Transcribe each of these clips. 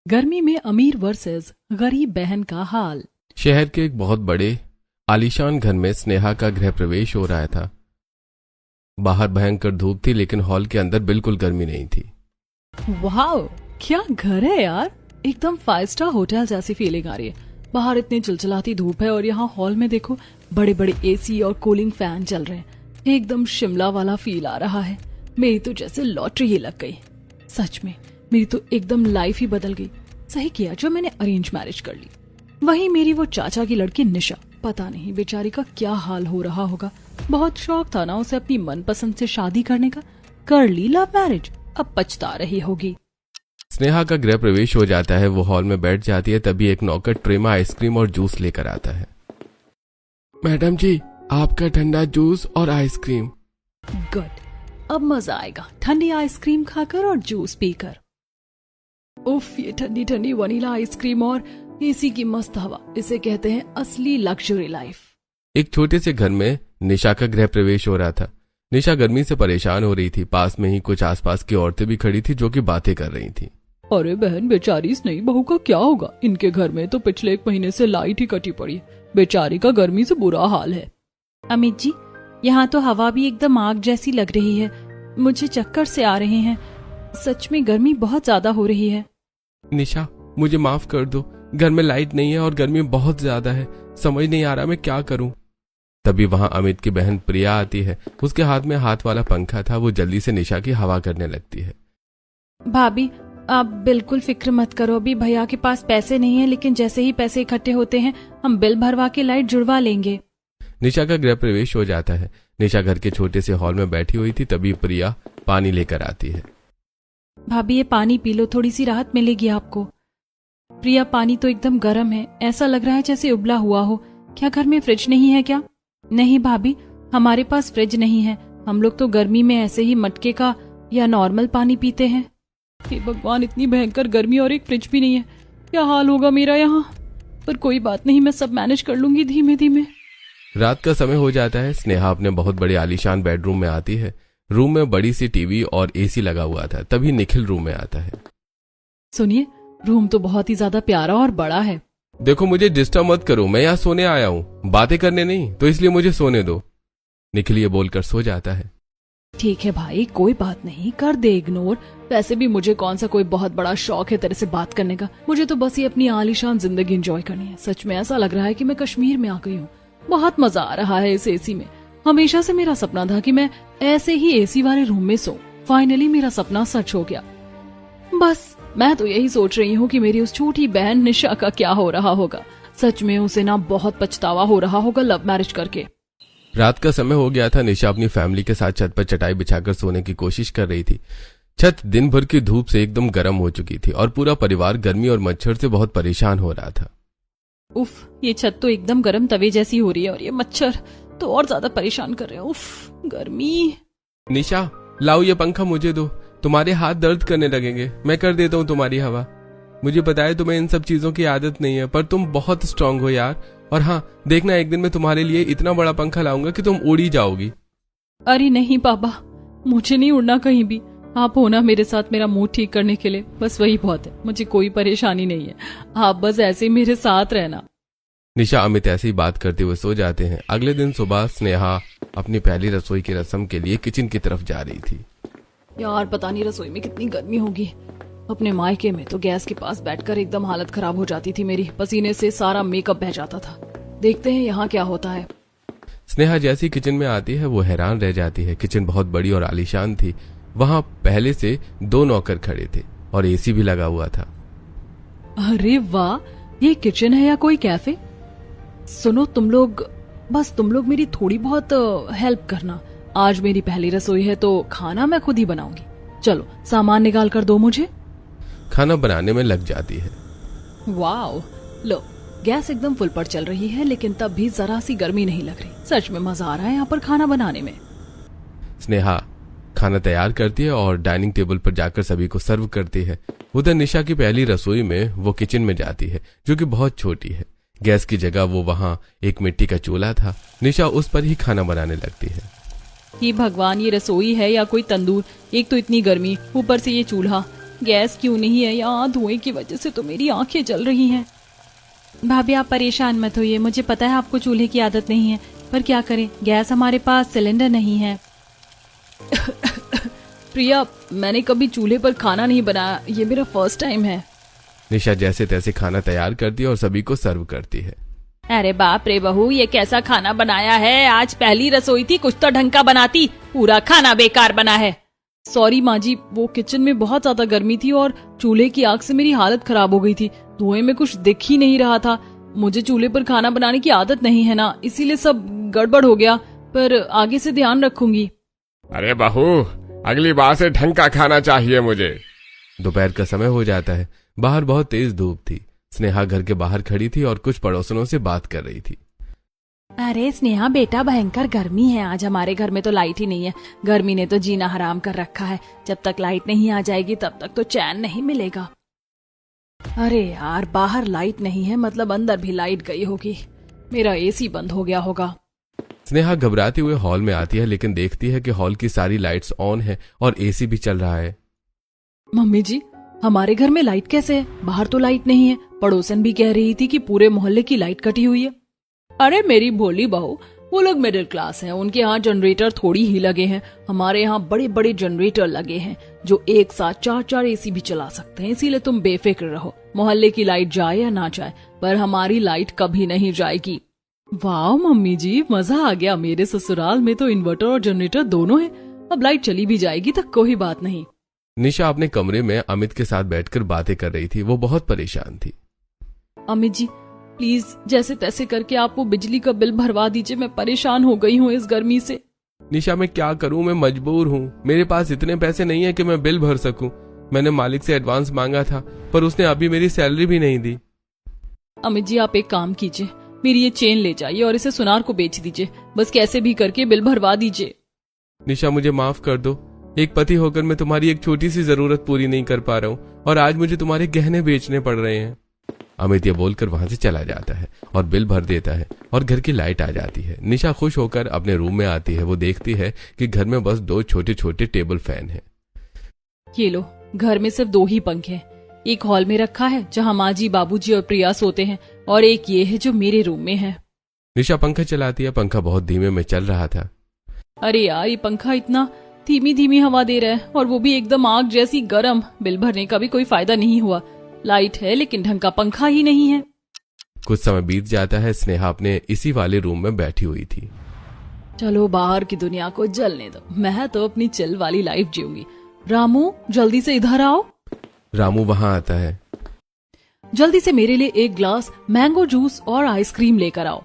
गर्मी में अमीर वर्सेस गरीब बहन का हाल। शहर के एक बहुत बड़े आलीशान घर में स्नेहा का गृह प्रवेश हो रहा था। बाहर भयंकर धूप थी, लेकिन हॉल के अंदर बिल्कुल गर्मी नहीं थी। वाओ, क्या घर है यार, एकदम 5 स्टार होटल जैसी फीलिंग आ रही है। बाहर इतनी चिलचिलाती धूप है और यहाँ हॉल में देखो बड़े बड़े एसी और कूलिंग फैन चल रहे हैं। एकदम शिमला वाला फील आ रहा है। मेरी तो जैसे लॉटरी ही लग गई। सच में मेरी तो एकदम लाइफ ही बदल गई। सही किया जो मैंने अरेंज मैरिज कर ली। वहीं मेरी वो चाचा की लड़की निशा, पता नहीं बेचारी का क्या हाल हो रहा होगा। बहुत शौक था ना उसे अपनी मनपसंद से शादी करने का, कर ली लव मैरिज, अब पछता रही होगी। स्नेहा का गृह प्रवेश हो जाता है। वो हॉल में बैठ जाती है, तभी एक नौकर ट्रे में आइसक्रीम और जूस लेकर आता है। मैडम जी, आपका ठंडा जूस और आइसक्रीम। गुड, अब मजा आएगा ठंडी आइसक्रीम खाकर और जूस पीकर। उफ, ये ठंडी ठंडी वनीला आइसक्रीम और एसी की मस्त हवा, इसे कहते हैं असली लग्जरी लाइफ। एक छोटे से घर में निशा का गृह प्रवेश हो रहा था। निशा गर्मी से परेशान हो रही थी। पास में ही कुछ आसपास की औरतें भी खड़ी थी जो कि बातें कर रही थी। अरे बहन, बेचारी इस नई बहू का क्या होगा? इनके घर में तो पिछले 1 महीने से लाइट ही कटी पड़ी है। बेचारी का गर्मी से बुरा हाल है। अमित जी, यहाँ तो हवा भी एकदम आग जैसी लग रही है। मुझे चक्कर से आ रहे हैं। सच में गर्मी बहुत ज्यादा हो रही है। निशा, मुझे माफ कर दो, घर में लाइट नहीं है और गर्मी बहुत ज्यादा है। समझ नहीं आ रहा मैं क्या करूं। तभी वहां अमित की बहन प्रिया आती है। उसके हाथ में हाथ वाला पंखा था। वो जल्दी से निशा की हवा करने लगती है। भाभी, आप बिल्कुल फिक्र मत करो। अभी भैया के पास पैसे नहीं है, लेकिन जैसे ही पैसे इकट्ठे होते हैं हम बिल भरवा के लाइट जुड़वा लेंगे। निशा का गृह प्रवेश हो जाता है। निशा घर के छोटे से हॉल में बैठी हुई थी। तभी प्रिया पानी लेकर आती है। भाभी, ये पानी पी लो, थोड़ी सी राहत मिलेगी आपको। प्रिया, पानी तो एकदम गर्म है, ऐसा लग रहा है जैसे उबला हुआ हो। क्या घर में फ्रिज नहीं है क्या? नहीं भाभी, हमारे पास फ्रिज नहीं है। हम लोग तो गर्मी में ऐसे ही मटके का या नॉर्मल पानी पीते हैं। हे भगवान, इतनी भयंकर गर्मी और एक फ्रिज भी नहीं है। क्या हाल होगा मेरा यहाँ। पर कोई बात नहीं, मैं सब मैनेज कर लूंगी धीमे धीमे। रात का समय हो जाता है। स्नेहा अपने बहुत बड़े आलीशान बेडरूम में आती है। रूम में बड़ी सी टीवी और एसी लगा हुआ था। तभी निखिल रूम में आता है। सुनिए, रूम तो बहुत ही ज्यादा प्यारा और बड़ा है। देखो, मुझे डिस्टर्ब मत करो, मैं यहाँ सोने आया हूँ, बातें करने नहीं, तो इसलिए मुझे सोने दो। निखिल ये बोलकर सो जाता है। ठीक है भाई, कोई बात नहीं, कर दे इग्नोर। वैसे भी मुझे कौन सा कोई बहुत बड़ा शौक है तेरे से बात करने का। मुझे तो बस ये अपनी आलीशान जिंदगी एंजॉय करनी है। सच में ऐसा लग रहा है कि मैं कश्मीर में आ गई हूँ। बहुत मजा आ रहा है इस एसी में। हमेशा से मेरा सपना था कि मैं ऐसे ही एसी वाले रूम में सोऊं। फाइनली मेरा सपना सच हो गया। बस मैं तो यही सोच रही हूँ कि मेरी उस छोटी बहन निशा का क्या हो रहा होगा। सच में उसे ना बहुत पछतावा हो रहा होगा लव मैरिज करके। रात का समय हो गया था। निशा अपनी फैमिली के साथ छत पर चटाई बिछाकर सोने की कोशिश कर रही थी। छत दिन भर की धूप से एकदम गर्म हो चुकी थी और पूरा परिवार गर्मी और मच्छर से बहुत परेशान हो रहा था। उफ, ये छत तो एकदम गर्म तवे जैसी हो रही है और ये मच्छर तो और ज्यादा परेशान कर रहे हैं। उफ, गर्मी। निशा, लाओ ये पंखा मुझे दो, तुम्हारे हाथ दर्द करने लगेंगे, मैं कर देता हूँ तुम्हारी हवा। मुझे पता है तुम्हें इन सब चीजों की आदत नहीं है, पर तुम बहुत स्ट्रांग हो यार। और हाँ, देखना एक दिन मैं तुम्हारे लिए इतना बड़ा पंखा लाऊंगा कि तुम उड़ ही जाओगी। अरे नहीं पापा, मुझे नहीं उड़ना कहीं भी। आप हो ना मेरे साथ मेरा मूड ठीक करने के लिए, बस वही बहुत है। मुझे कोई परेशानी नहीं है, आप बस ऐसे ही मेरे साथ रहना। निशा अमित ऐसी बात करते हुए सो जाते हैं। अगले दिन सुबह स्नेहा अपनी पहली रसोई की रस्म के लिए किचन की तरफ जा रही थी। यार पता नहीं रसोई में कितनी गर्मी होगी। अपने मायके में तो गैस के पास बैठकर एकदम हालत खराब हो जाती थी मेरी। पसीने से सारा मेकअप बह जाता था। देखते हैं यहाँ क्या होता है। स्नेहा जैसी किचन में आती है वो हैरान रह जाती है। किचन बहुत बड़ी और आलीशान थी। वहां पहले से 2 नौकर खड़े थे और एसी भी लगा हुआ था। अरे वाह, ये किचन है या कोई कैफे? सुनो तुम लोग, बस तुम लोग मेरी थोड़ी बहुत हेल्प करना। आज मेरी पहली रसोई है तो खाना मैं खुद ही बनाऊंगी। चलो सामान निकाल कर दो मुझे। खाना बनाने में लग जाती है। वाओ, लो गैस एकदम फुल पर चल रही है, लेकिन तब भी जरा सी गर्मी नहीं लग रही। सच में मजा आ रहा है यहाँ पर खाना बनाने में। स्नेहा खाना तैयार करती है और डाइनिंग टेबल पर जाकर सभी को सर्व करती है। उधर निशा की पहली रसोई में वो किचन में जाती है, जो कि बहुत छोटी है। गैस की जगह वो वहाँ एक मिट्टी का चूल्हा था। निशा उस पर ही खाना बनाने लगती है। ये भगवान, ये रसोई है या कोई तंदूर? एक तो इतनी गर्मी, ऊपर से ये चूल्हा। गैस क्यों नहीं है यहाँ? धुएं की वजह से तो मेरी आंखें जल रही हैं। भाभी आप परेशान मत होइए, मुझे पता है आपको चूल्हे की आदत नहीं है, पर क्या करें, गैस हमारे पास सिलेंडर नहीं है। प्रिया, मैंने कभी चूल्हे पर खाना नहीं बनाया, ये मेरा फर्स्ट टाइम है। निशा जैसे तैसे खाना तैयार करती है और सभी को सर्व करती है। अरे बाप रे बहू, ये कैसा खाना बनाया है? आज पहली रसोई थी, कुछ तो ढंग का बनाती, पूरा खाना बेकार बना है। सॉरी माँ जी, वो किचन में बहुत ज्यादा गर्मी थी और चूल्हे की आग से मेरी हालत खराब हो गई थी। धुएं में कुछ दिख ही नहीं रहा था। मुझे चूल्हे पर खाना बनाने की आदत नहीं है ना, इसीलिए सब गड़बड़ हो गया, पर आगे से ध्यान रखूंगी। अरे बहू, अगली बार से ढंग का खाना चाहिए मुझे। दोपहर का समय हो जाता है। बाहर बहुत तेज धूप थी। स्नेहा घर के बाहर खड़ी थी और कुछ पड़ोसनों से बात कर रही थी। अरे स्नेहा बेटा, भयंकर गर्मी है आज, हमारे घर में तो लाइट ही नहीं है। गर्मी ने तो जीना हराम कर रखा है। जब तक लाइट नहीं आ जाएगी तब तक तो चैन नहीं मिलेगा। अरे यार, बाहर लाइट नहीं है मतलब अंदर भी लाइट गई होगी। मेरा एसी बंद हो गया होगा। स्नेहा घबराते हुए हॉल में आती है, लेकिन देखती है कि हॉल की सारी लाइट्स ऑन है और एसी भी चल रहा है। मम्मी जी, हमारे घर में लाइट कैसे है? बाहर तो लाइट नहीं है। पड़ोसन भी कह रही थी कि पूरे मोहल्ले की लाइट कटी हुई है। अरे मेरी भोली बहू, वो लोग मिडिल क्लास हैं, उनके यहाँ जनरेटर थोड़ी ही लगे हैं। हमारे यहाँ बड़े बड़े जनरेटर लगे हैं जो एक साथ 4-4 एसी भी चला सकते हैं। इसीलिए तुम बेफिक्र रहो, मोहल्ले की लाइट जाए या ना जाए, पर हमारी लाइट कभी नहीं जाएगी। वाह मम्मी जी, मजा आ गया। मेरे ससुराल में तो इन्वर्टर और जनरेटर दोनों है। अब लाइट चली भी जाएगी तो कोई बात नहीं। निशा अपने कमरे में अमित के साथ बैठकर बातें कर रही थी। वो बहुत परेशान थी। अमित जी प्लीज, जैसे तैसे करके आप वो बिजली का बिल भरवा दीजिए, मैं परेशान हो गई हूँ इस गर्मी से। निशा मैं क्या करूं, मैं मजबूर हूं। मेरे पास इतने पैसे नहीं है कि मैं बिल भर सकूं। मैंने मालिक से एडवांस मांगा था, पर उसने अभी मेरी सैलरी भी नहीं दी। अमित जी आप एक काम कीजिए, मेरी ये चेन ले जाइए और इसे सुनार को बेच दीजिए। बस कैसे भी करके बिल भरवा दीजिए। निशा मुझे माफ कर दो। एक पति होकर मैं तुम्हारी एक छोटी सी जरूरत पूरी नहीं कर पा रहा हूँ और आज मुझे तुम्हारे गहने बेचने पड़ रहे हैं। अमित ये बोलकर वहां से चला जाता है और बिल भर देता है और घर की लाइट आ जाती है। निशा खुश होकर अपने रूम में आती है। वो देखती है कि घर में बस 2 छोटे छोटे टेबल फैन हैं। ये लो, घर में सिर्फ 2 ही पंखे हैं। एक हॉल में रखा है जहाँ माँ जी, बाबूजी और प्रिया सोते हैं, और एक ये है जो मेरे रूम में है। निशा पंखा चलाती है। पंखा बहुत धीमे में चल रहा था। अरे यार, ये पंखा इतना धीमी धीमी हवा दे रहा है और वो भी एकदम आग जैसी गर्म। बिल भरने का भी कोई फायदा नहीं हुआ। लाइट है लेकिन ढंग का पंखा ही नहीं है। कुछ समय बीत जाता है। स्नेहा अपने इसी वाले रूम में बैठी हुई थी। चलो बाहर की दुनिया को जलने दो, मैं तो अपनी चिल वाली लाइफ जीऊंगी। रामू जल्दी से इधर आओ। रामू वहां आता है। जल्दी से मेरे लिए एक ग्लास मैंगो जूस और आइसक्रीम लेकर आओ।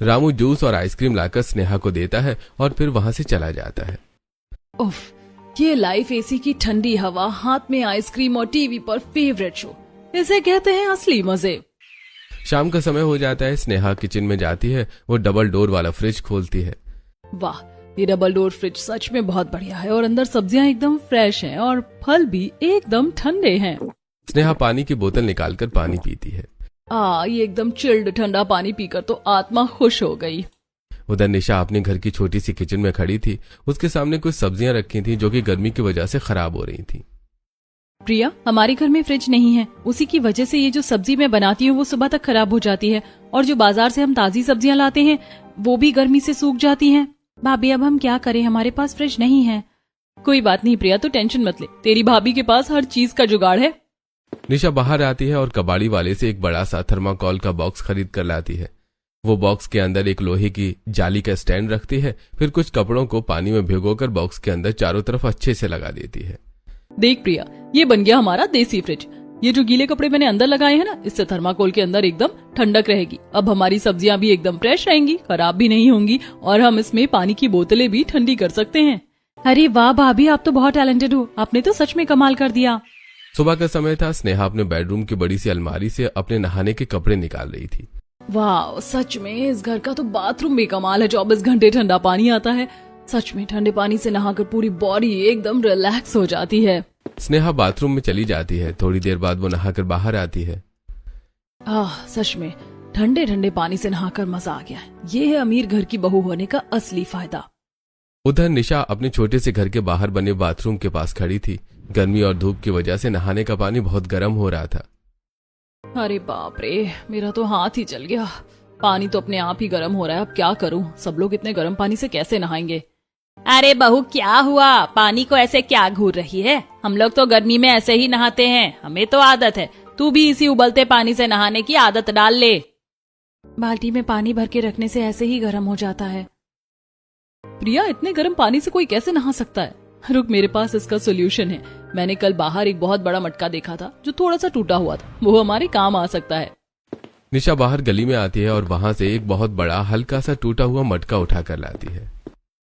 रामू जूस और आइसक्रीम लाकर स्नेहा को देता है और फिर वहां से चला जाता है। उफ, ये लाइफ एसी की ठंडी हवा, हाथ में आइसक्रीम और टीवी पर फेवरेट शो, इसे कहते हैं असली मजे। शाम का समय हो जाता है। स्नेहा किचन में जाती है। वो डबल डोर वाला फ्रिज खोलती है। वाह, ये डबल डोर फ्रिज सच में बहुत बढ़िया है और अंदर सब्जियां एकदम फ्रेश हैं और फल भी एकदम ठंडे हैं। स्नेहा पानी की बोतल निकालकर पानी पीती है। ये एकदम चिल्ड ठंडा पानी पीकर तो आत्मा खुश हो गई। उधर निशा अपने घर की छोटी सी किचन में खड़ी थी। उसके सामने कुछ सब्जियां रखी थी जो कि गर्मी की वजह से खराब हो रही थी। प्रिया, हमारे घर में फ्रिज नहीं है, उसी की वजह से ये जो सब्जी मैं बनाती हूँ वो सुबह तक खराब हो जाती है, और जो बाजार से हम ताजी सब्जियां लाते हैं वो भी गर्मी से सूख जाती हैं। भाभी अब हम क्या करें, हमारे पास फ्रिज नहीं है। कोई बात नहीं प्रिया, तो टेंशन मत ले, तेरी भाभी के पास हर चीज का जुगाड़ है। निशा बाहर आती है और कबाड़ी वाले से एक बड़ा सा थर्माकोल का बॉक्स खरीद कर लाती है। वो बॉक्स के अंदर एक लोहे की जाली का स्टैंड रखती है। फिर कुछ कपड़ों को पानी में भिगोकर बॉक्स के अंदर चारों तरफ अच्छे से लगा देती है। देख प्रिया, ये बन गया हमारा देसी फ्रिज। ये जो गीले कपड़े मैंने अंदर लगाए हैं ना, इससे थर्माकोल के अंदर एकदम ठंडक रहेगी। अब हमारी सब्जियां भी एकदम फ्रेश रहेंगी, खराब भी नहीं होंगी, और हम इसमें पानी की बोतलें भी ठंडी कर सकते हैं। अरे वाह भाभी, आप तो बहुत टैलेंटेड हो, आपने तो सच में कमाल कर दिया। सुबह का समय था। स्नेहा अपने बेडरूम की बड़ी सी अलमारी से अपने नहाने के कपड़े निकाल रही थी। वाह, सच में इस घर का तो बाथरूम भी कमाल है। 24 घंटे ठंडा पानी आता है। सच में ठंडे पानी से नहाकर पूरी बॉडी एकदम रिलैक्स हो जाती है। स्नेहा बाथरूम में चली जाती है। थोड़ी देर बाद वो नहाकर बाहर आती है। सच में ठंडे ठंडे पानी से नहाकर मजा आ गया है। ये है अमीर घर की बहू होने का असली फायदा। उधर निशा अपने छोटे से घर के बाहर बने बाथरूम के पास खड़ी थी। गर्मी और धूप की वजह से नहाने का पानी बहुत गर्म हो रहा था। अरे बाप रे, मेरा तो हाथ ही जल गया। पानी तो अपने आप ही गर्म हो रहा है, अब क्या करूं? सब लोग इतने गर्म पानी से कैसे नहाएंगे? अरे बहू, क्या हुआ? पानी को ऐसे क्या घूर रही है? हम लोग तो गर्मी में ऐसे ही नहाते हैं, हमें तो आदत है। तू भी इसी उबलते पानी से नहाने की आदत डाल ले। बाल्टी में पानी भर के रखने से ऐसे ही गर्म हो जाता है। प्रिया, इतने गर्म पानी से कोई कैसे नहा सकता है? रुक, मेरे पास इसका सोल्यूशन है। मैंने कल बाहर एक बहुत बड़ा मटका देखा था जो थोड़ा सा टूटा हुआ था, वो हमारे काम आ सकता है। निशा बाहर गली में आती है और वहां से एक बहुत बड़ा हल्का सा टूटा हुआ मटका उठाकर लाती है।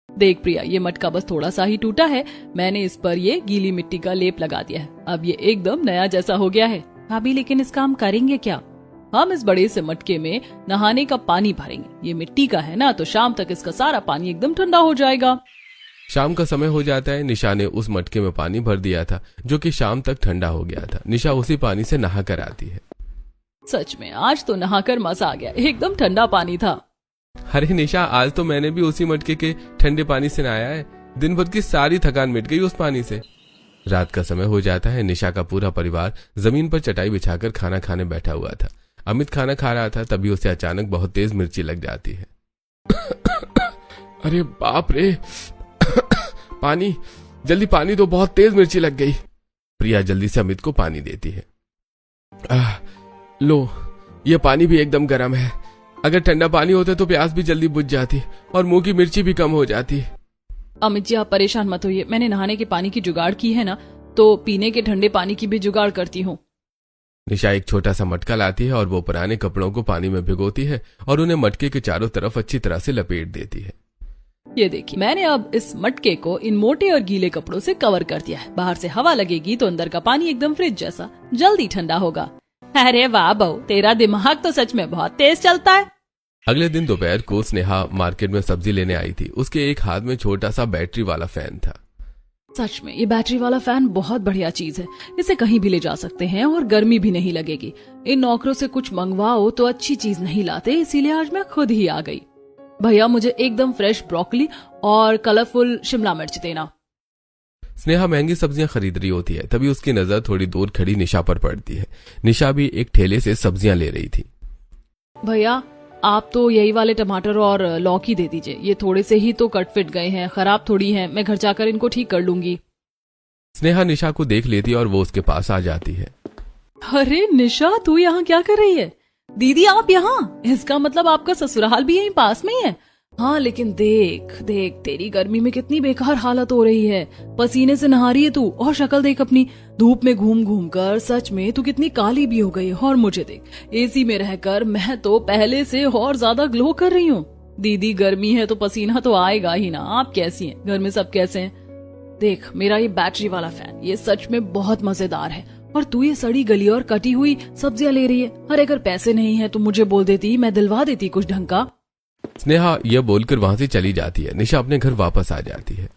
देख प्रिया, ये मटका बस थोड़ा सा ही टूटा है। मैंने इस पर ये गीली मिट्टी का लेप लगा दिया है, अब ये एकदम नया जैसा हो गया है। भाभी, लेकिन इसका हम करेंगे क्या? हम इस बड़े से मटके में नहाने का पानी भरेंगे। ये मिट्टी का है ना, तो शाम तक इसका सारा पानी एकदम ठंडा हो जाएगा। शाम का समय हो जाता है। निशा ने उस मटके में पानी भर दिया था जो कि शाम तक ठंडा हो गया था। निशा उसी पानी से नहा कर आती है। सच में आज तो नहाकर मजा आ गया, एकदम ठंडा पानी था। अरे निशा, आज तो मैंने भी उसी मटके के ठंडे पानी से नहाया है। दिन भर की सारी थकान मिट गई उस पानी से। रात का समय हो जाता है। निशा का पूरा परिवार जमीन पर चटाई बिछाकर खाना खाने बैठा हुआ था। अमित खाना खा रहा था, तभी उसे अचानक बहुत तेज मिर्ची लग जाती है। अरे बाप रे, पानी, जल्दी पानी दो, बहुत तेज मिर्ची लग गई। प्रिया जल्दी से अमित को पानी देती है। लो, ये पानी भी एकदम गर्म है। अगर ठंडा पानी होता तो प्यास भी जल्दी बुझ जाती और मुंह की मिर्ची भी कम हो जाती। अमित जी, आप परेशान मत होइए। मैंने नहाने के पानी की जुगाड़ की है ना, तो पीने के ठंडे पानी की भी जुगाड़ करती हूँ। निशा एक छोटा सा मटका लाती है और वो पुराने कपड़ों को पानी में भिगोती है और उन्हें मटके के चारों तरफ अच्छी तरह से लपेट देती है। ये देखिए, मैंने अब इस मटके को इन मोटे और गीले कपड़ों से कवर कर दिया है। बाहर से हवा लगेगी तो अंदर का पानी एकदम फ्रिज जैसा जल्दी ठंडा होगा। अरे वाह बहू, तेरा दिमाग तो सच में बहुत तेज चलता है। अगले दिन दोपहर को स्नेहा मार्केट में सब्जी लेने आई थी। उसके एक हाथ में छोटा सा बैटरी वाला फैन था। सच में ये बैटरी वाला फैन बहुत बढ़िया चीज है। इसे कहीं भी ले जा सकते हैं और गर्मी भी नहीं लगेगी। इन नौकरों से कुछ मंगवाओ तो अच्छी चीज नहीं लाते, इसीलिए आज मैं खुद ही आ गई। भैया, मुझे एकदम फ्रेश ब्रोकली और कलरफुल शिमला मिर्च देना। स्नेहा महंगी सब्जियां खरीद रही होती है, तभी उसकी नजर थोड़ी दूर खड़ी निशा पर पड़ती है। निशा भी एक ठेले से सब्जियां ले रही थी। भैया, आप तो यही वाले टमाटर और लौकी दे दीजिए। ये थोड़े से ही तो कट फिट गए हैं, खराब थोड़ी हैं। मैं घर जाकर इनको ठीक कर लूंगी। स्नेहा निशा को देख लेती है और वो उसके पास आ जाती है। अरे निशा, तू यहाँ क्या कर रही है? दीदी, आप यहाँ? इसका मतलब आपका ससुराल भी यहीं पास में ही है। हाँ, लेकिन देख देख, तेरी गर्मी में कितनी बेकार हालत हो रही है। पसीने से नहा रही है तू, और शक्ल देख अपनी, धूप में घूम घूम कर। सच में तू कितनी काली भी हो गई है। और मुझे देख, एसी में रहकर मैं तो पहले से और ज्यादा ग्लो कर रही हूँ। दीदी, गर्मी है तो पसीना तो आएगा ही ना। आप कैसी हैं? घर में सब कैसे हैं? देख, मेरा ये बैटरी वाला फैन, ये सच में बहुत मजेदार है। और तू ये सड़ी गली और कटी हुई सब्जियां ले रही है। अरे अगर पैसे नहीं है तो मुझे बोल देती, मैं दिलवा देती कुछ ढंग का। स्नेहा यह बोलकर वहां से चली जाती है। निशा अपने घर वापस आ जाती है।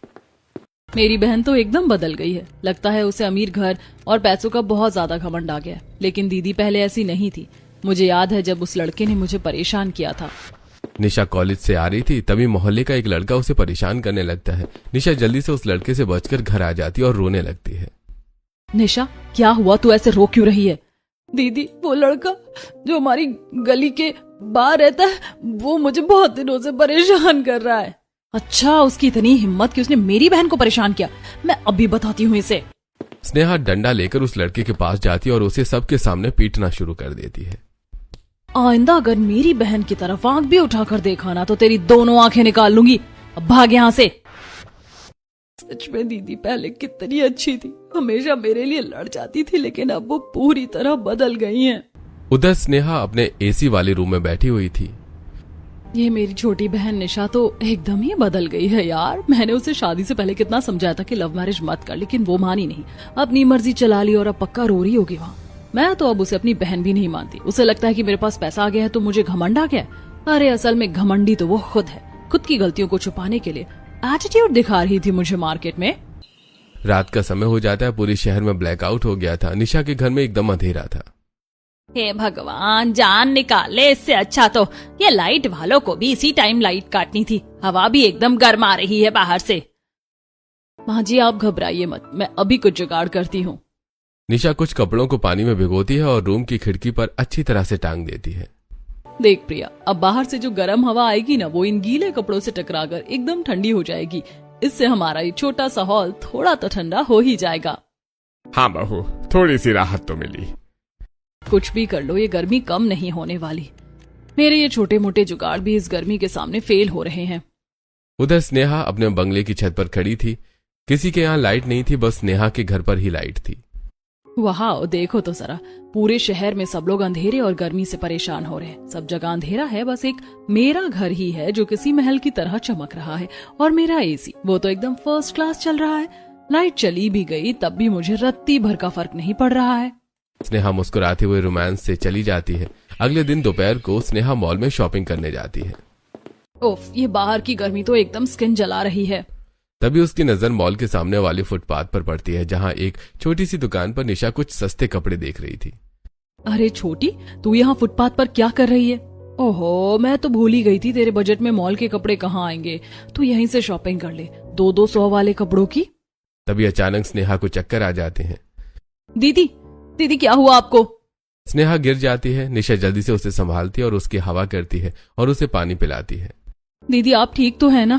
मेरी बहन तो एकदम बदल गई है। लगता है उसे अमीर घर और पैसों का बहुत ज्यादा घमंड आ गया है। लेकिन दीदी पहले ऐसी नहीं थी। मुझे याद है जब उस लड़के ने मुझे परेशान किया था। निशा कॉलेज से आ रही थी, तभी मोहल्ले का एक लड़का उसे परेशान करने लगता है। निशा जल्दी से उस लड़के से बचकर घर आ जाती है और रोने लगती है। निशा, क्या हुआ? तू ऐसे रो क्यों रही है? दीदी, वो लड़का जो हमारी गली के बाहर रहता है, वो मुझे बहुत दिनों से परेशान कर रहा है। अच्छा, उसकी इतनी हिम्मत कि उसने मेरी बहन को परेशान किया। मैं अभी बताती हूँ इसे। स्नेहा डंडा लेकर उस लड़के के पास जाती है और उसे सबके सामने पीटना शुरू कर देती है। आइंदा अगर मेरी बहन की तरफ आंख भी उठाकर देखा ना तो तेरी दोनों आंखें निकाल लूंगी। अब भाग यहाँ से। सच में दीदी पहले कितनी अच्छी थी, हमेशा मेरे लिए लड़ जाती थी, लेकिन अब वो पूरी तरह बदल गई हैं। उधर स्नेहा अपने एसी वाले रूम में बैठी हुई थी। ये मेरी छोटी बहन निशा तो एकदम ही बदल गई है यार। मैंने उसे शादी से पहले कितना समझाया था कि लव मैरिज मत कर, लेकिन वो मानी नहीं। अपनी मर्जी चला ली और अब पक्का रो रही होगी वहाँ। मैं तो अब उसे अपनी बहन भी नहीं मानती। उसे लगता है कि मेरे पास पैसा आ गया है तो मुझे घमंड आ गया। अरे असल में घमंडी तो वो खुद है। खुद की गलतियों को छुपाने के लिए एटीट्यूड दिखा रही थी मुझे मार्केट में। रात का समय हो जाता है। पूरे शहर में ब्लैकआउट हो गया था। निशा के घर में एकदम अंधेरा था। हे भगवान, जान निकाले, इससे अच्छा तो ये लाइट वालों को भी इसी टाइम लाइट काटनी थी। हवा भी एकदम गर्म आ रही है बाहर से। माँ जी आप घबराइए मत, मैं अभी कुछ जुगाड़ करती हूँ। निशा कुछ कपड़ों को पानी में भिगोती है और रूम की खिड़की पर अच्छी तरह से टांग देती है। देख प्रिया, अब बाहर से जो गर्म हवा आएगी ना, वो इन गीले कपड़ों से टकराकर एकदम ठंडी हो जाएगी। इससे हमारा ये छोटा सा हॉल थोड़ा तो ठंडा हो ही जाएगा। हाँ बहू, थोड़ी सी राहत तो मिली। कुछ भी कर लो, ये गर्मी कम नहीं होने वाली। मेरे ये छोटे मोटे जुगाड़ भी इस गर्मी के सामने फेल हो रहे हैं। उधर स्नेहा अपने बंगले की छत पर खड़ी थी। किसी के यहाँ लाइट नहीं थी, बस स्नेहा के घर पर ही लाइट थी। वाह, देखो तो जरा, पूरे शहर में सब लोग अंधेरे और गर्मी से परेशान हो रहे हैं। सब जगह अंधेरा है, बस एक मेरा घर ही है जो किसी महल की तरह चमक रहा है। और मेरा एसी वो तो एकदम फर्स्ट क्लास चल रहा है। लाइट चली भी गई तब भी मुझे रत्ती भर का फर्क नहीं पड़ रहा है। स्नेहा मुस्कुराते हुए रोमांस से चली जाती है। अगले दिन दोपहर को स्नेहा मॉल में शॉपिंग करने जाती है। ओफ, ये बाहर की गर्मी तो एकदम स्किन जला रही है। तभी उसकी नजर मॉल के सामने वाली फुटपाथ पर पड़ती है, जहाँ एक छोटी सी दुकान पर निशा कुछ सस्ते कपड़े देख रही थी। अरे छोटी, तू यहाँ फुटपाथ पर क्या कर रही है? ओहो, मैं तो भूल ही गई थी, तेरे बजट में मॉल के कपड़े कहाँ आएंगे। तू यहीं से शॉपिंग कर ले, 200 वाले कपड़ों की। तभी अचानक स्नेहा को चक्कर आ जाते हैं। दीदी, दीदी क्या हुआ आपको? स्नेहा गिर जाती है। निशा जल्दी से उसे संभालती है और उसकी हवा करती है और उसे पानी पिलाती है। दीदी आप ठीक तो है ना?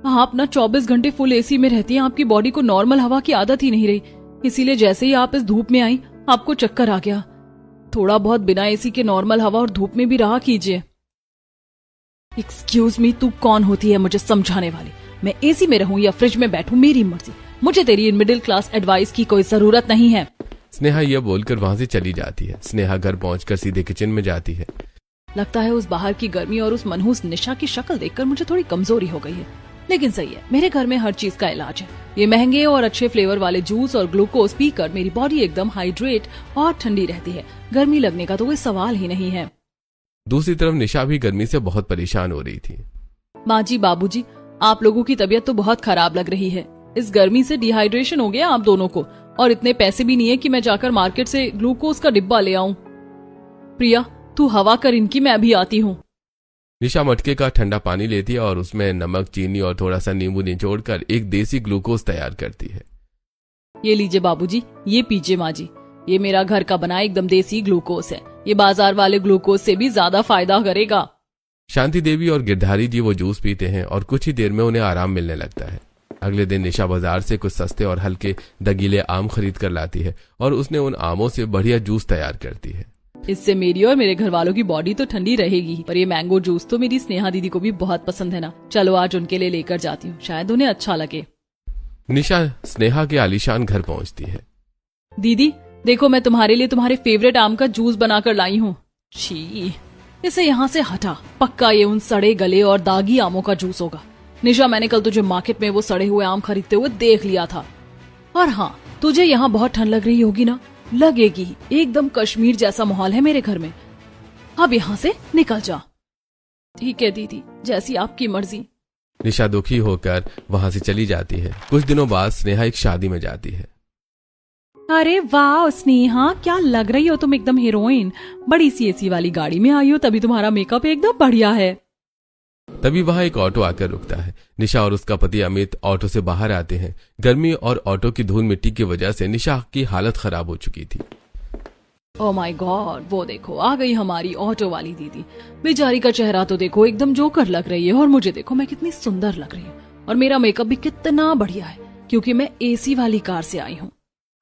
आप ना 24 घंटे फुल एसी में रहती हैं, आपकी बॉडी को नॉर्मल हवा की आदत ही नहीं रही, इसीलिए जैसे ही आप इस धूप में आई आपको चक्कर आ गया। थोड़ा बहुत बिना एसी के नॉर्मल हवा और धूप में भी रहा कीजिए। एक्सक्यूज मी, तू कौन होती है मुझे समझाने वाली? मैं एसी में रहूं या फ्रिज में बैठूं मेरी मर्जी, मुझे तेरी इन मिडिल क्लास एडवाइस की कोई जरूरत नहीं है। स्नेहा यह बोलकर वहां से चली जाती है। स्नेहा घर पहुंचकर सीधे किचन में जाती है। लगता है उस बाहर की गर्मी और उस मनहूस निशा की शक्ल देखकर मुझे थोड़ी कमजोरी हो गई है, लेकिन सही है, मेरे घर में हर चीज का इलाज है। ये महंगे और अच्छे फ्लेवर वाले जूस और ग्लूकोज पीकर मेरी बॉडी एकदम हाइड्रेट और ठंडी रहती है। गर्मी लगने का तो कोई सवाल ही नहीं है। दूसरी तरफ निशा भी गर्मी से बहुत परेशान हो रही थी। माँ जी, बाबूजी, आप लोगों की तबीयत तो बहुत खराब लग रही है। इस गर्मी से डिहाइड्रेशन हो गया आप दोनों को, और इतने पैसे भी नहीं है कि मैं जाकर मार्केट से ग्लूकोज का डिब्बा ले आऊं। प्रिया, तू हवा कर इनकी, मैं अभी आती हूँ। निशा मटके का ठंडा पानी लेती है और उसमें नमक, चीनी और थोड़ा सा नींबू निचोड़कर एक देसी ग्लूकोज तैयार करती है। ये लीजिए बाबूजी, ये पीजिए माँ जी, ये मेरा घर का बना एकदम देसी ग्लूकोज है। ये बाजार वाले ग्लूकोज से भी ज्यादा फायदा करेगा। शांति देवी और गिरधारी जी वो जूस पीते हैं और कुछ ही देर में उन्हें आराम मिलने लगता है। अगले दिन निशा बाजार से कुछ सस्ते और हल्के दगीले आम खरीद कर लाती है और उसने उन आमों से बढ़िया जूस तैयार करती है। इससे मेरी और मेरे घर वालों की बॉडी तो ठंडी रहेगी, पर ये मैंगो जूस तो मेरी स्नेहा दीदी को भी बहुत पसंद है ना। चलो आज उनके लिए लेकर जाती हूँ, शायद उन्हें अच्छा लगे। निशा स्नेहा के आलीशान घर पहुंचती है। दीदी देखो, मैं तुम्हारे लिए तुम्हारे फेवरेट आम का जूस बनाकर लाई हूँ। छी, इसे यहाँ से हटा, पक्का ये उन सड़े गले और दागी आमों का जूस होगा। निशा, मैंने कल तुझे मार्केट में वो सड़े हुए आम खरीदते हुए देख लिया था। और हाँ, तुझे यहाँ बहुत ठंड लग रही होगी ना? लगेगी, एकदम कश्मीर जैसा माहौल है मेरे घर में। अब यहाँ से निकल जा। ठीक है दीदी, जैसी आपकी मर्जी। निशा दुखी होकर वहां से चली जाती है। कुछ दिनों बाद स्नेहा एक शादी में जाती है। अरे वाह स्नेहा, क्या लग रही हो तुम, एकदम हीरोइन। बड़ी सी एसी वाली गाड़ी में आई हो, तभी तुम्हारा मेकअप एकदम बढ़िया है। तभी वहां एक ऑटो आकर रुकता है। निशा और उसका पति अमित ऑटो से बाहर आते हैं। गर्मी और ऑटो की धूल मिट्टी की वजह से निशा की हालत खराब हो चुकी थी। ओह माय गॉड, वो देखो आ गई हमारी ऑटो वाली दीदी। बेचारी का चेहरा तो देखो एकदम जोकर लग रही है, और मुझे देखो मैं कितनी सुंदर लग रही हूँ, और मेरा मेकअप भी कितना बढ़िया है, क्योंकि मैं एसी वाली कार से आई हूँ।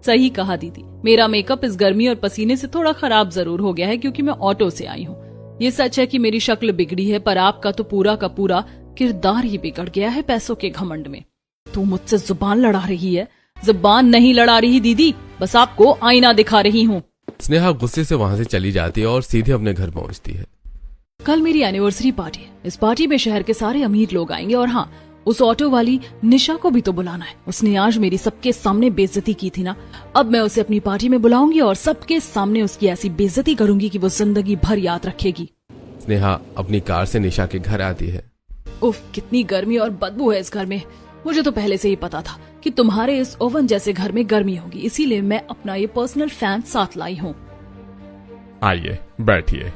सही कहा दीदी, मेरा मेकअप इस गर्मी और पसीने से थोड़ा खराब जरूर हो गया है, क्योंकि मैं ऑटो से आई हूँ। ये सच है कि मेरी शक्ल बिगड़ी है, पर आपका तो पूरा का पूरा किरदार ही बिगड़ गया है पैसों के घमंड में। तू मुझसे जुबान लड़ा रही है? जुबान नहीं लड़ा रही दीदी, बस आपको आईना दिखा रही हूँ। स्नेहा गुस्से से वहां से चली जाती है और सीधे अपने घर पहुंचती है। कल मेरी एनिवर्सरी पार्टी है। इस पार्टी में शहर के सारे अमीर लोग आएंगे, और हाँ, उस ऑटो वाली निशा को भी तो बुलाना है। उसने आज मेरी सबके सामने बेइज्जती की थी ना, अब मैं उसे अपनी पार्टी में बुलाऊंगी और सबके सामने उसकी ऐसी बेइज्जती करूंगी कि वो जिंदगी भर याद रखेगी। स्नेहा अपनी कार से निशा के घर आती है। उफ, कितनी गर्मी और बदबू है इस घर में। मुझे तो पहले से ही पता था कि तुम्हारे इस ओवन जैसे घर में गर्मी होगी, इसीलिए मैं अपना ये पर्सनल फैन साथ लाई हूँ। आइए बैठिए।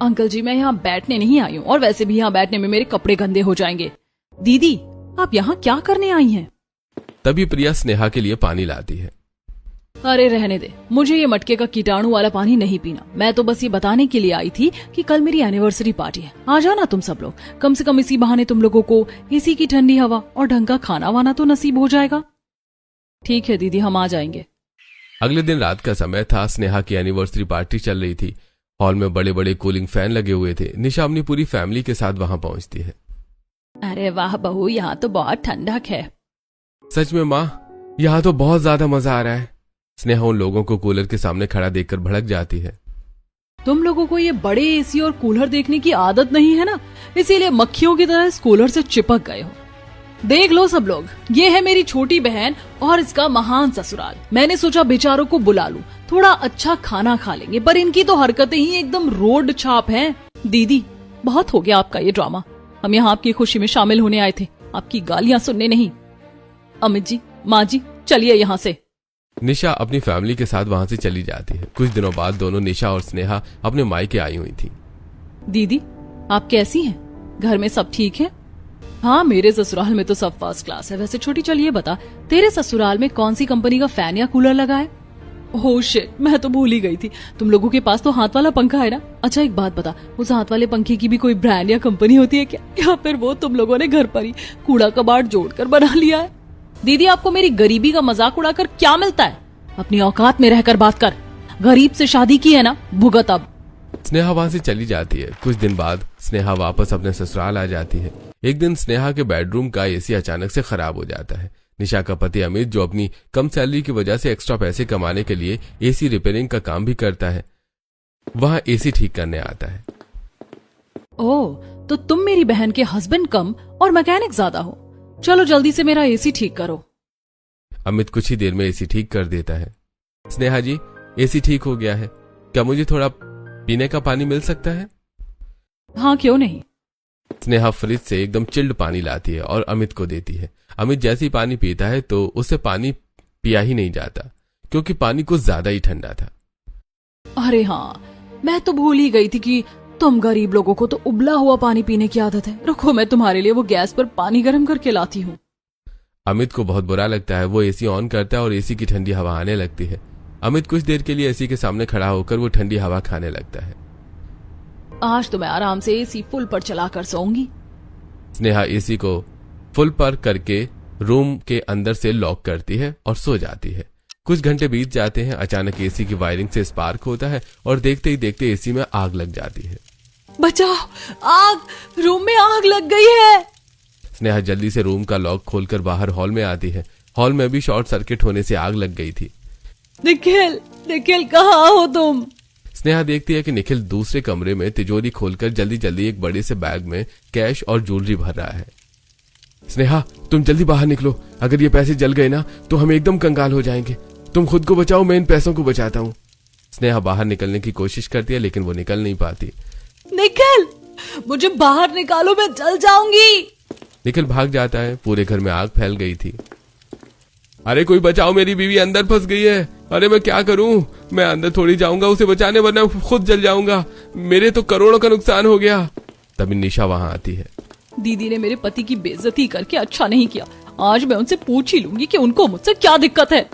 अंकल जी, मैं यहाँ बैठने नहीं आई हूँ, और वैसे भी यहाँ बैठने में मेरे कपड़े गंदे हो जाएंगे। दीदी, आप यहाँ क्या करने आई हैं? तभी प्रिया स्नेहा के लिए पानी लाती है। अरे रहने दे, मुझे ये मटके का कीटाणु वाला पानी नहीं पीना। मैं तो बस ये बताने के लिए आई थी कि कल मेरी एनिवर्सरी पार्टी है, आ जाना तुम सब लोग। कम से कम इसी बहाने तुम लोगों को एसी की ठंडी हवा और ढंग का खाना वाना तो नसीब हो जाएगा। ठीक है दीदी, हम आ जाएंगे। अगले दिन रात का समय था। स्नेहा की एनिवर्सरी पार्टी चल रही थी। हॉल में बड़े बड़े कूलिंग फैन लगे हुए थे। निशा अपनी पूरी फैमिली के साथ वहां पहुंचती है। अरे वाह बहू, यहाँ तो बहुत ठंडक है। सच में माँ, यहाँ तो बहुत ज्यादा मजा आ रहा है। स्नेहा उन लोगों को कूलर के सामने खड़ा देखकर भड़क जाती है। तुम लोगों को ये बड़े एसी और कूलर देखने की आदत नहीं है ना, इसीलिए मक्खियों की तरह इस कूलर से चिपक गए हो। देख लो सब लोग, ये है मेरी छोटी बहन और इसका महान ससुराल। मैंने सोचा बेचारों को बुला लूं, थोड़ा अच्छा खाना खा लेंगे, पर इनकी तो हरकतें ही एकदम रोड छाप हैं। दीदी, बहुत हो गया आपका ये ड्रामा। हम यहाँ आपकी खुशी में शामिल होने आए थे, आपकी गालियां सुनने नहीं। अमित जी, माँ जी, चलिए यहाँ से। निशा अपनी फैमिली के साथ वहां से चली जाती है। कुछ दिनों बाद दोनों निशा और स्नेहा अपने मायके आई हुई थी। दीदी, आप कैसी हैं? घर में सब ठीक है? हाँ, मेरे ससुराल में तो सब फर्स्ट क्लास है। वैसे छोटी, चलिए बता, तेरे ससुराल में कौन सी कंपनी का फैन या कूलर लगा है? ओह शिट, मैं तो भूल ही गई थी। तुम लोगों के पास तो हाथ वाला पंखा है ना? अच्छा एक बात बता, उस हाथ वाले पंखे की भी कोई ब्रांड या कंपनी होती है क्या, या फिर वो तुम लोगों ने घर पर ही कूड़ा कबाड़ जोड़कर बना लिया है? दीदी, आपको मेरी गरीबी का मजाक उड़ाकर क्या मिलता है? अपनी औकात में रहकर बात कर। गरीब से शादी की है ना, भुगत अब। स्नेहा वहां से चली जाती है। कुछ दिन बाद स्नेहा वापस अपने ससुराल आ जाती है। एक दिन स्नेहा के बेडरूम का एसी अचानक से खराब हो जाता है। निशा का पति अमित, जो अपनी कम सैलरी की वजह से एक्स्ट्रा पैसे कमाने के लिए एसी रिपेयरिंग का काम भी करता है, वहां एसी ठीक करने आता है। ओह, तो तुम मेरी बहन के हस्बैंड कम और मैकेनिक ज्यादा हो। चलो जल्दी से मेरा एसी ठीक करो। अमित कुछ ही देर में एसी ठीक कर देता है। स्नेहा जी, एसी ठीक हो गया है, क्या मुझे थोड़ा पीने का पानी मिल सकता है? हाँ, क्यों नहीं। स्नेहा फ्रिज से एकदम चिल्ड पानी लाती है और अमित को देती है। अमित जैसे ही पानी पीता है तो उसे पानी पिया ही नहीं जाता, क्योंकि पानी कुछ ज्यादा ही ठंडा था। अरे हाँ, मैं तो भूल ही गई थी कि तुम गरीब लोगों को तो उबला हुआ पानी पीने की आदत है। रुको, मैं तुम्हारे लिए वो गैस पर पानी गर्म करके लाती हूँ। अमित को बहुत बुरा लगता है। वो एसी ऑन करता है और एसी की ठंडी हवा आने लगती है। अमित कुछ देर के लिए एसी के सामने खड़ा होकर वो ठंडी हवा खाने लगता है। आज तो मैं आराम से एसी फुल पर चलाकर सोऊंगी। स्नेहा एसी को फुल पर करके रूम के अंदर से लॉक करती है और सो जाती है। कुछ घंटे बीत जाते हैं। अचानक एसी की वायरिंग से स्पार्क होता है और देखते ही देखते एसी में आग लग जाती है। बचाओ, आग, रूम में आग लग गई है। स्नेहा जल्दी से रूम का लॉक खोलकर बाहर हॉल में आती है। हॉल में भी शॉर्ट सर्किट होने से आग लग गई थी। निखिल, निखिल कहाँ हो तुम? स्नेहा देखती है कि निखिल दूसरे कमरे में तिजोरी खोलकर जल्दी जल्दी एक बड़े से बैग में कैश और ज्वेलरी भर रहा है। स्नेहा, तुम जल्दी बाहर निकलो। अगर ये पैसे जल गए ना तो हम एकदम कंगाल हो जाएंगे। तुम खुद को बचाओ, मैं इन पैसों को बचाता हूँ। स्नेहा बाहर निकलने की कोशिश करती है लेकिन वो निकल नहीं पाती। निखिल, मुझे बाहर निकालो, मैं जल जाऊंगी। निखिल भाग जाता है। पूरे घर में आग फैल गई थी। अरे कोई बचाओ, मेरी बीवी अंदर फंस गई है। अरे मैं क्या करूं? मैं अंदर थोड़ी जाऊंगा उसे बचाने, वरना खुद जल जाऊंगा। मेरे तो करोड़ों का नुकसान हो गया। तभी निशा वहां आती है। दीदी ने मेरे पति की बेइज्जती करके अच्छा नहीं किया। आज मैं उनसे पूछ ही लूंगी कि उनको मुझसे क्या दिक्कत है।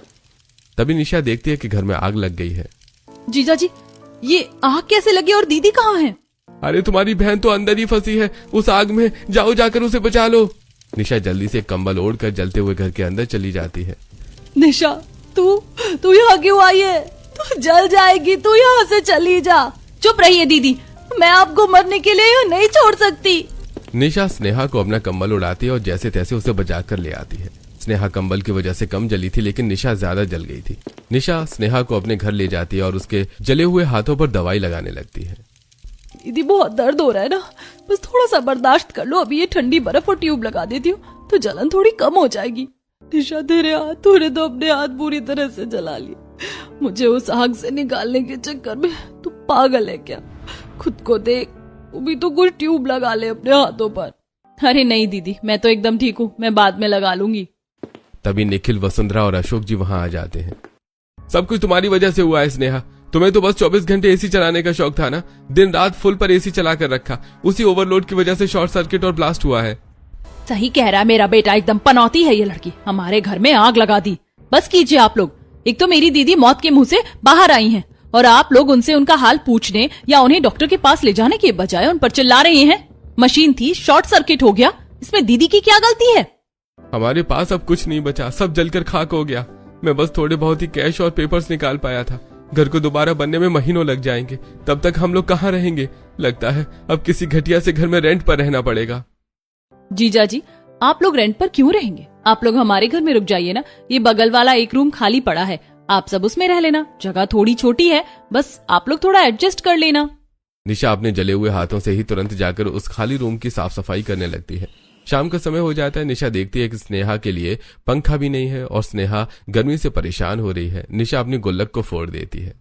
तभी निशा देखती है कि घर में आग लग गई है। जीजा जी, ये आग कैसे लगी और दीदी कहाँ है? अरे तुम्हारी बहन तो अंदर ही फंसी है उस आग में। जाओ, जाकर उसे बचा लो। निशा जल्दी से कंबल ओढ़कर जलते हुए घर के अंदर चली जाती है। निशा, तू यहाँ क्यों आई है? तू जल जाएगी, तू यहाँ से चली जा। चुप रहिए दीदी, मैं आपको मरने के लिए यहाँ नहीं छोड़ सकती। निशा स्नेहा को अपना कंबल उड़ाती है और जैसे तैसे उसे बचा कर ले आती है। स्नेहा कंबल की वजह से कम जली थी लेकिन निशा ज्यादा जल गई थी। निशा स्नेहा को अपने घर ले जाती है और उसके जले हुए हाथों पर दवाई लगाने लगती है। दीदी, बहुत दर्द हो रहा है ना, बस थोड़ा सा बर्दाश्त कर लो। अभी ये ठंडी बर्फ और ट्यूब लगा देती हूँ तो जलन थोड़ी कम हो जाएगी। निशा, तेरे हाथ, तूने तो अपने हाथ पूरी तरह से जला लिए। मुझे उस आग से निकालने के चक्कर में तू पागल है क्या? खुद को देख, तू भी तो कुछ ट्यूब लगा ले अपने हाथों पर। अरे नहीं दीदी, मैं तो एकदम ठीक हूँ, मैं बाद में लगा लूंगी। तभी निखिल, वसुंधरा और अशोक जी वहां आ जाते हैं। सब कुछ तुम्हारी वजह से हुआ है स्नेहा। तुम्हें तो बस 24 घंटे एसी चलाने का शौक था ना, दिन रात फुल पर एसी चला कर रखा, उसी ओवरलोड की वजह से शॉर्ट सर्किट और ब्लास्ट हुआ है। सही कह रहा है मेरा बेटा, एकदम पनौती है ये लड़की, हमारे घर में आग लगा दी। बस कीजिए आप लोग, एक तो मेरी दीदी मौत के मुंह से बाहर आई हैं और आप लोग उनसे उनका हाल पूछने या उन्हें डॉक्टर के पास ले जाने के बजाय उन पर चिल्ला रहे हैं। मशीन थी, शॉर्ट सर्किट हो गया, इसमें दीदी की क्या गलती है? हमारे पास अब कुछ नहीं बचा, सब जलकर खाक हो गया। मैं बस थोड़े बहुत ही कैश और पेपर्स निकाल पाया था। घर को दोबारा बनने में महीनों लग जाएंगे, तब तक हम लोग कहाँ रहेंगे? लगता है अब किसी घटिया से घर में रेंट पर रहना पड़ेगा। जीजा जी, आप लोग रेंट पर क्यों रहेंगे? आप लोग हमारे घर में रुक जाइए ना, ये बगल वाला एक रूम खाली पड़ा है, आप सब उसमें रह लेना, जगह थोड़ी छोटी है, बस आप लोग थोड़ा एडजस्ट कर लेना। निशा अपने जले हुए हाथों से ही तुरंत जाकर उस खाली रूम की साफ सफाई करने लगती है। शाम का समय हो जाता है। निशा देखती है कि स्नेहा के लिए पंखा भी नहीं है और स्नेहा गर्मी से परेशान हो रही है। निशा अपनी गुल्लक को फोड़ देती है।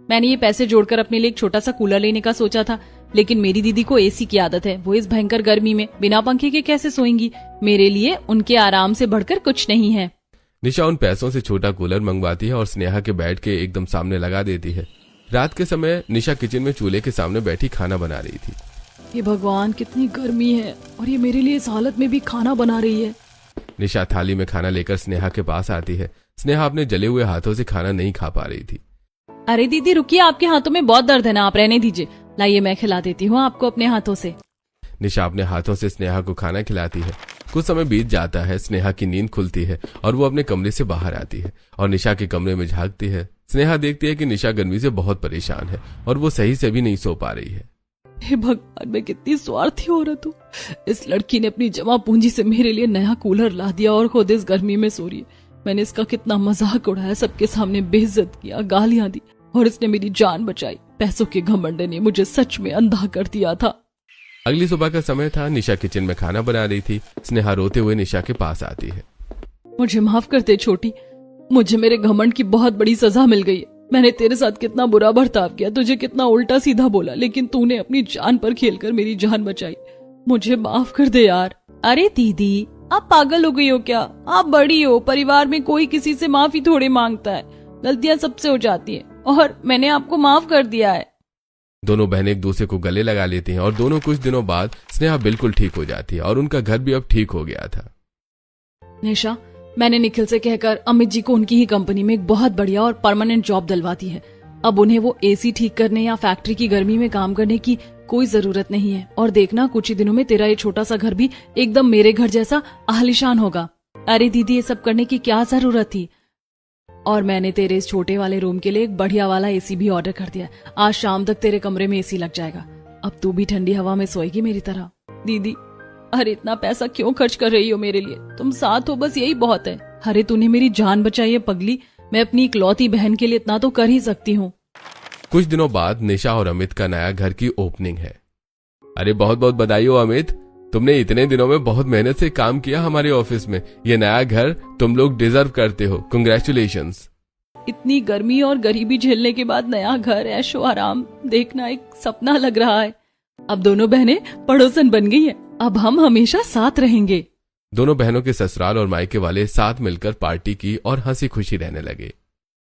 मैंने ये पैसे जोड़कर अपने लिए एक छोटा सा कूलर लेने का सोचा था, लेकिन मेरी दीदी को एसी की आदत है, वो इस भयंकर गर्मी में बिना पंखे के कैसे सोएंगी? मेरे लिए उनके आराम से बढ़कर कुछ नहीं है। निशा उन पैसों से छोटा कूलर मंगवाती है और स्नेहा के बेड के एकदम सामने लगा देती है। रात के समय निशा किचन में चूल्हे के सामने बैठी खाना बना रही थी। हे भगवान, कितनी गर्मी है और ये मेरे लिए इस हालत में भी खाना बना रही है। निशा थाली में खाना लेकर स्नेहा के पास आती है। स्नेहा अपने जले हुए हाथों से खाना नहीं खा पा रही थी। अरे दीदी रुकिए, आपके हाथों में बहुत दर्द है ना, आप रहने दीजिए, लाइए मैं खिला देती हूँ आपको अपने हाथों से। निशा अपने हाथों से स्नेहा को खाना खिलाती है। कुछ समय बीत जाता है। स्नेहा की नींद खुलती है और वो अपने कमरे से बाहर आती है और निशा के कमरे में झांकती है। स्नेहा देखती है कि निशा गर्मी से बहुत परेशान है और वो सही से भी नहीं सो पा रही है। हे भगवान, मैं कितनी स्वार्थी औरत हूँ। इस लड़की ने अपनी जमा पूंजी से मेरे लिए नया कूलर ला दिया और खुद इस गर्मी में सो रही है। मैंने इसका कितना मजाक उड़ाया, सबके सामने बेइज्जत किया, गालियां दी और इसने मेरी जान बचाई। पैसों के घमंड ने मुझे सच में अंधा कर दिया था। अगली सुबह का समय था। निशा किचन में खाना बना रही थी। स्नेहा रोते हुए निशा के पास आती है। मुझे माफ कर दे छोटी, मुझे मेरे घमंड की बहुत बड़ी सजा मिल गई है। मैंने तेरे साथ कितना बुरा बर्ताव किया, तुझे कितना उल्टा सीधा बोला, लेकिन तूने अपनी जान पर खेलकर मेरी जान बचाई। मुझे माफ कर दे यार। अरे दीदी, आप पागल हो गई हो क्या? आप बड़ी हो, परिवार में कोई किसी से माफी थोड़े मांगता है, गलतियां सबसे हो जाती है और मैंने आपको माफ कर दिया है। दोनों बहनें एक दूसरे को गले लगा लेती हैं और दोनों कुछ दिनों बाद स्नेहा बिल्कुल ठीक हो जाती है और उनका घर भी अब ठीक हो गया था। निशा, मैंने निखिल से कहकर अमित जी को उनकी ही कंपनी में एक बहुत बढ़िया और परमानेंट जॉब दिलवाती है। अब उन्हें वो एसी ठीक करने या फैक्ट्री की गर्मी में काम करने की कोई जरूरत नहीं है। और देखना, कुछ ही दिनों में तेरा ये छोटा सा घर भी एकदम मेरे घर जैसा आलीशान होगा। अरे दीदी, ये सब करने की क्या जरूरत थी? और मैंने तेरे इस छोटे वाले रूम के लिए एक बढ़िया वाला एसी भी ऑर्डर कर दिया। आज शाम तक तेरे कमरे में एसी लग जाएगा। अब तू भी ठंडी हवा में सोएगी मेरी तरह। दीदी, अरे इतना पैसा क्यों खर्च कर रही हो मेरे लिए? तुम साथ हो, बस यही बहुत है। अरे तूने मेरी जान बचाई है पगली, मैं अपनी इकलौती बहन के लिए इतना तो कर ही सकती हूँ। कुछ दिनों बाद निशा और अमित का नया घर की ओपनिंग है। अरे बहुत बहुत बधाई हो अमित, तुमने इतने दिनों में बहुत मेहनत से काम किया हमारे ऑफिस में। ये नया घर तुम लोग डिजर्व करते हो। कांग्रेचुलेशंस। इतनी गर्मी और गरीबी झेलने के बाद नया घर, ऐशो आराम देखना एक सपना लग रहा है। अब दोनों बहनें पड़ोसन बन गई हैं। अब हम हमेशा साथ रहेंगे। दोनों बहनों के ससुराल और मायके वाले साथ मिलकर पार्टी की और हंसी खुशी रहने लगे।